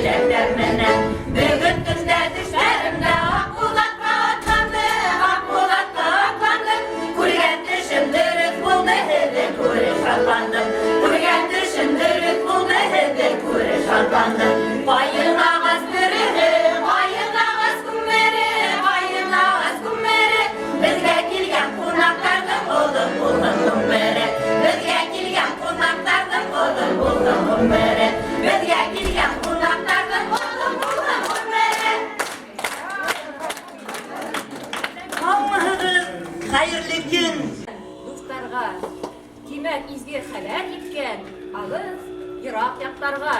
dilekler menen. Bugün tünde düşlerimde Akbulat'ta atlandım. Kurgendir şındırık buldu hede kure şallandım. Kurgendir şındırık buldu hede kure şallandım. Bayın ağız bürühü, bayın ağız kummeri, bayın ağız kummeri. Bizge kilgen konaklardan oldum buldum kummeri. Bizge kilgen konaklardan oldum buldum kummeri. Bizge kilgen konaklardan oldum buldum kummeri. Allah'ım hayırlı gün. Dostlarga, demek izge haber etken alız Irak yaklarga.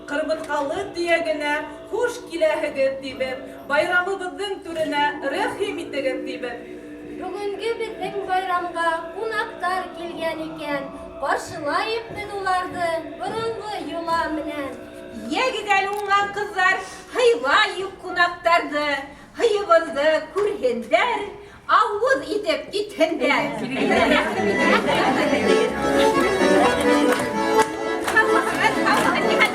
Kırmızıkalı diyegine hoş kilahıgıp dibip, bayramımızın türüne rahim itigip dibip. Bugünkü bizning bayramga konaklar kelgan ekan, qarşılayıp biz ularni burungi yo'la bilan. Ya güzel ungan kızlar, haylayıp konaktardı, hayıvızı kurhender, avuz itip gitender. Allah'ım,